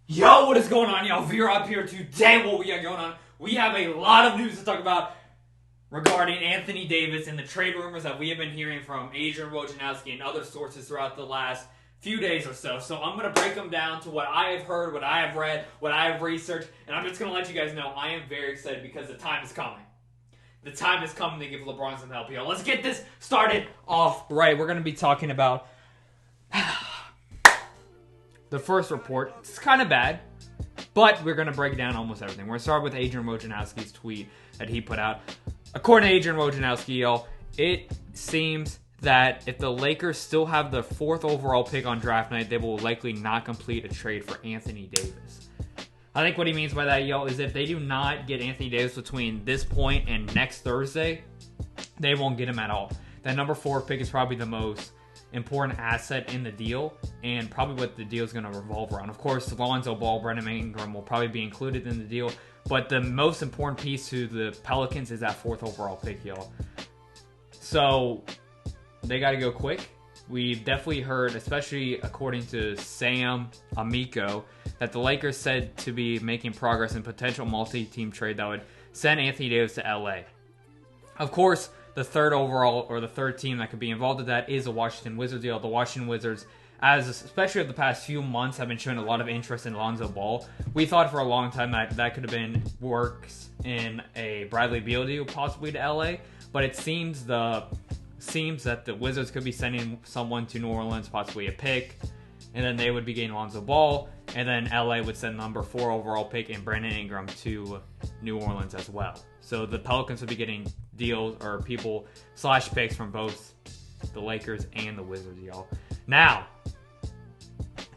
Yo, what is going on, y'all? We're up here today. What we got going on? We have a lot of news to talk about regarding Anthony Davis and the trade rumors that we have been hearing from Adrian Wojnarowski and other sources throughout the last few days or so. So I'm going to break them down to what I have heard, what I have read, what I have researched, and I'm just going to let you guys know I am very excited because the time is coming. The time is coming to give LeBron some help, y'all. Let's get this started off right. We're going to be talking about the first report. It's kind of bad, but we're going to break down almost everything. We're going to start with Adrian Wojnarowski's tweet that he put out. According to Adrian Wojnarowski, y'all, it seems that if the Lakers still have the 4th overall pick on draft night, they will likely not complete a trade for Anthony Davis. I think what he means by that, y'all, is if they do not get Anthony Davis between this point and next Thursday, they won't get him at all. That number 4 pick is probably the most important asset in the deal and probably what the deal is going to revolve around. Of course, Lonzo Ball, Brandon Ingram will probably be included in the deal, but the most important piece to the Pelicans is that 4th overall pick, y'all. So they got to go quick. We've definitely heard, especially according to Sam Amico, that the Lakers said to be making progress in potential multi-team trade that would send Anthony Davis to LA. Of course, the 3rd overall or the 3rd team that could be involved with that is the Washington Wizards deal. The Washington Wizards, especially over the past few months, have been showing a lot of interest in Lonzo Ball. We thought for a long time that could have been works in a Bradley Beal deal possibly to LA, but it seems that the Wizards could be sending someone to New Orleans, possibly a pick, and then they would be getting Lonzo Ball, and then LA would send number 4 overall pick and Brandon Ingram to New Orleans as well. So the Pelicans would be getting deals or people / picks from both the Lakers and the Wizards, y'all. Now,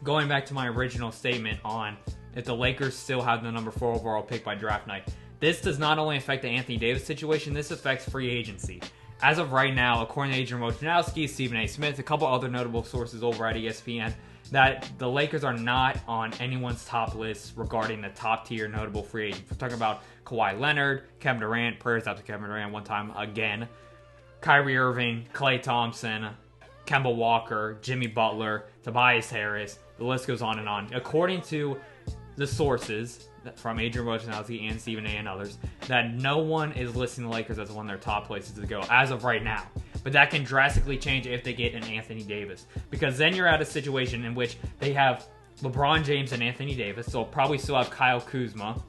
going back to my original statement on if the Lakers still have the number 4 overall pick by draft night, this does not only affect the Anthony Davis situation, this affects free agency. As of right now, according to Adrian Wojnarowski, Stephen A. Smith, a couple other notable sources over at ESPN, that the Lakers are not on anyone's top list regarding the top tier notable free agents. We're talking about Kawhi Leonard, Kevin Durant, prayers out to Kevin Durant one time again, Kyrie Irving, Klay Thompson, Kemba Walker, Jimmy Butler, Tobias Harris. The list goes on and on. According to the sources from Adrian Wojnarowski and Stephen A. and others, that no one is listing the Lakers as one of their top places to go as of right now. But that can drastically change if they get an Anthony Davis. Because then you're at a situation in which they have LeBron James and Anthony Davis, so probably still have Kyle Kuzma.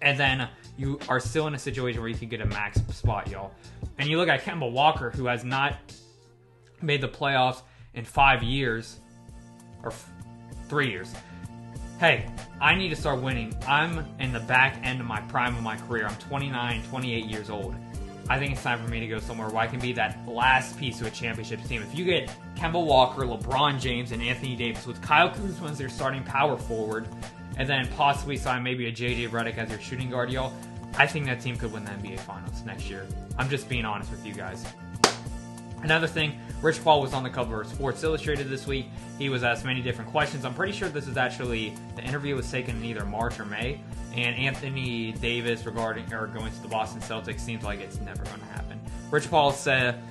And then you are still in a situation where you can get a max spot, y'all. And you look at Kemba Walker, who has not made the playoffs in 5 years, or 3 years. Hey, I need to start winning. I'm in the back end of my prime of my career. I'm 29, 28 years old. I think it's time for me to go somewhere where I can be that last piece of a championship team. If you get Kemba Walker, LeBron James, and Anthony Davis with Kyle Kuzma as your starting power forward, and then possibly sign maybe a JJ Redick as your shooting guard, y'all, I think that team could win the NBA Finals next year. I'm just being honest with you guys. Another thing, Rich Paul was on the cover of Sports Illustrated this week. He was asked many different questions. I'm pretty sure this is actually, the interview was taken in either March or May. And Anthony Davis going to the Boston Celtics seems like it's never going to happen. Rich Paul said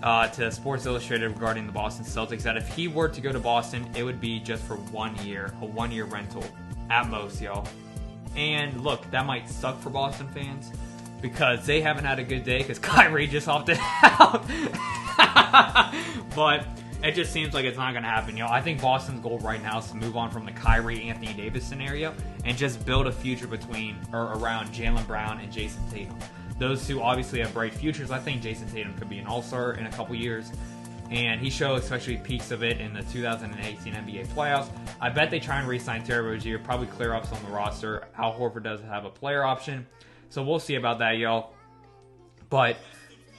to Sports Illustrated regarding the Boston Celtics that if he were to go to Boston, it would be just for 1 year, a 1-year rental at most, y'all. And look, that might suck for Boston fans because they haven't had a good day because Kyrie just opted out. But it just seems like it's not going to happen, y'all. I think Boston's goal right now is to move on from the Kyrie-Anthony Davis scenario and just build a future around Jaylen Brown and Jason Tatum. Those two obviously have bright futures. I think Jason Tatum could be an all-star in a couple years. And he showed especially peaks of it in the 2018 NBA playoffs. I bet they try and re-sign Terry Rozier, probably clear ups on the roster. Al Horford does have a player option. So we'll see about that, y'all. But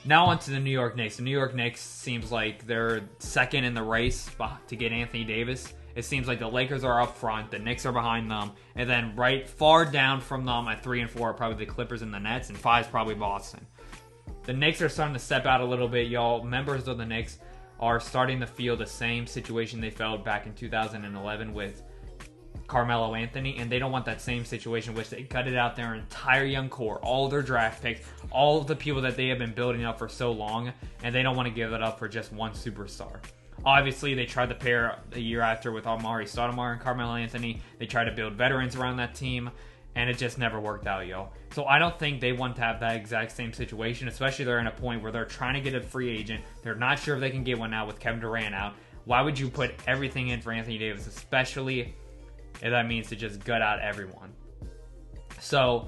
now on to the New York Knicks. The New York Knicks seems like they're second in the race to get Anthony Davis. It seems like the Lakers are up front, the Knicks are behind them, and then right far down from them at 3 and 4 are probably the Clippers and the Nets, and 5 is probably Boston. The Knicks are starting to step out a little bit, y'all. Members of the Knicks are starting to feel the same situation they felt back in 2011 with Carmelo Anthony, and they don't want that same situation, which they gutted out their entire young core, all their draft picks, all of the people that they have been building up for so long, and they don't want to give it up for just one superstar. Obviously, they tried to pair the year after with Amari Stoudemire and Carmelo Anthony. They tried to build veterans around that team, and it just never worked out, yo. So I don't think they want to have that exact same situation, especially they're in a point where they're trying to get a free agent. They're not sure if they can get one now with Kevin Durant out. Why would you put everything in for Anthony Davis, especially if that means to just gut out everyone? So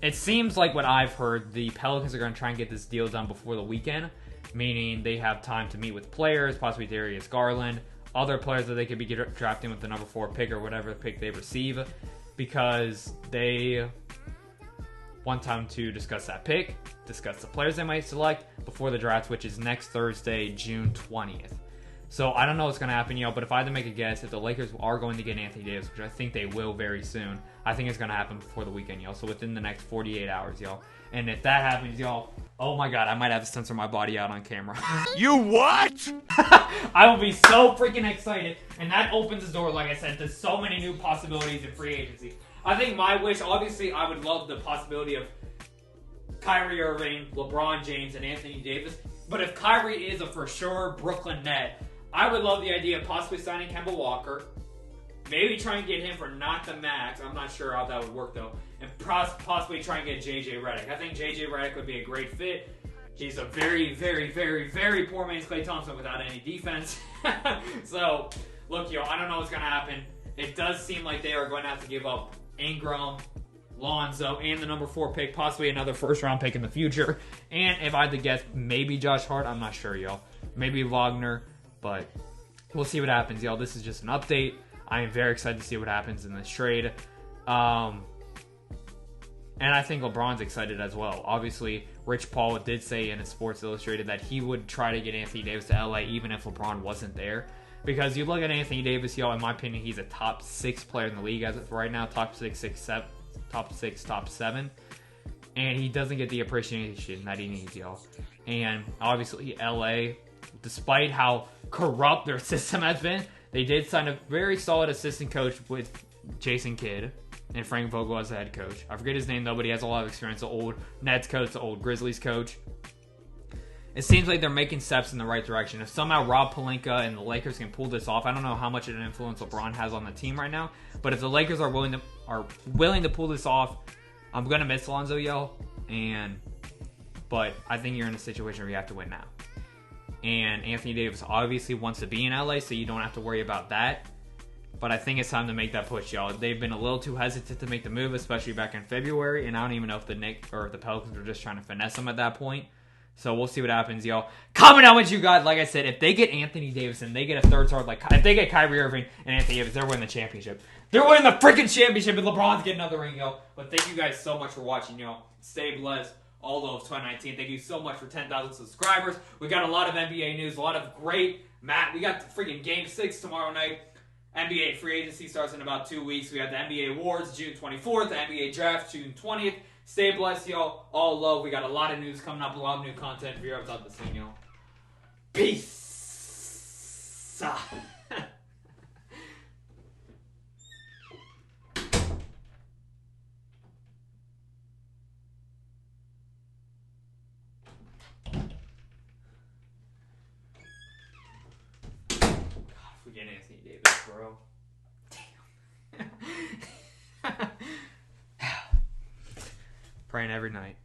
it seems like what I've heard, the Pelicans are going to try and get this deal done before the weekend, meaning they have time to meet with players, possibly Darius Garland, other players that they could be drafting with the number 4 pick or whatever pick they receive, because they want time to discuss that pick, discuss the players they might select before the draft, which is next Thursday, June 20th. So I don't know what's going to happen, yo, but if I had to make a guess, if the Lakers are going to get Anthony Davis, which I think they will very soon, I think it's going to happen before the weekend, yo. So within the next 48 hours, yo. And if that happens, yo, oh my God, I might have to censor my body out on camera. You what? I will be so freaking excited. And that opens the door, like I said, to so many new possibilities in free agency. I think my wish, obviously, I would love the possibility of Kyrie Irving, LeBron James, and Anthony Davis. But if Kyrie is a for sure Brooklyn Net, I would love the idea of possibly signing Kemba Walker. Maybe try and get him for not the max. I'm not sure how that would work, though. And possibly try and get J.J. Redick. I think J.J. Redick would be a great fit. He's a very, very, very, very poor man's Klay Thompson without any defense. So, look, yo, I don't know what's going to happen. It does seem like they are going to have to give up Ingram, Lonzo, and the number 4 pick, possibly another first-round pick in the future. And if I had to guess, maybe Josh Hart. I'm not sure, yo. Maybe Wagner. But we'll see what happens, y'all. This is just an update. I am very excited to see what happens in this trade. And I think LeBron's excited as well. Obviously, Rich Paul did say in his Sports Illustrated that he would try to get Anthony Davis to LA even if LeBron wasn't there. Because you look at Anthony Davis, y'all, in my opinion, he's a top 6 player in the league as of right now. Top 7. And he doesn't get the appreciation that he needs, y'all. And obviously, LA, despite how corrupt their system has been, they did sign a very solid assistant coach with Jason Kidd and Frank Vogel as the head coach. I forget his name, though, but he has a lot of experience. The old Nets coach, the old Grizzlies coach. It seems like they're making steps in the right direction. If somehow Rob Pelinka and the Lakers can pull this off, I don't know how much of an influence LeBron has on the team right now, but if the Lakers are willing to pull this off, I'm going to miss Lonzo, yo. But I think you're in a situation where you have to win now. And Anthony Davis obviously wants to be in LA, so you don't have to worry about that. But I think it's time to make that push, y'all. They've been a little too hesitant to make the move, especially back in February. And I don't even know if the Knicks or the Pelicans were just trying to finesse them at that point. So we'll see what happens, y'all. Comment down what you got. Like I said, if they get Anthony Davis and they get a third star, like if they get Kyrie Irving and Anthony Davis, they're winning the championship. They're winning the freaking championship, and LeBron's getting another ring, yo. But thank you guys so much for watching, y'all. Stay blessed. All of 2019. Thank you so much for 10,000 subscribers. We got a lot of NBA news, a lot of great we got the freaking Game 6 tomorrow night. NBA free agency starts in about 2 weeks. We have the NBA awards June 24th, the NBA draft June 20th. Stay blessed, y'all. All love. We got a lot of news coming up, a lot of new content for you outside the scene, y'all. Peace. Forget Anthony Davis, bro. Damn. Praying every night.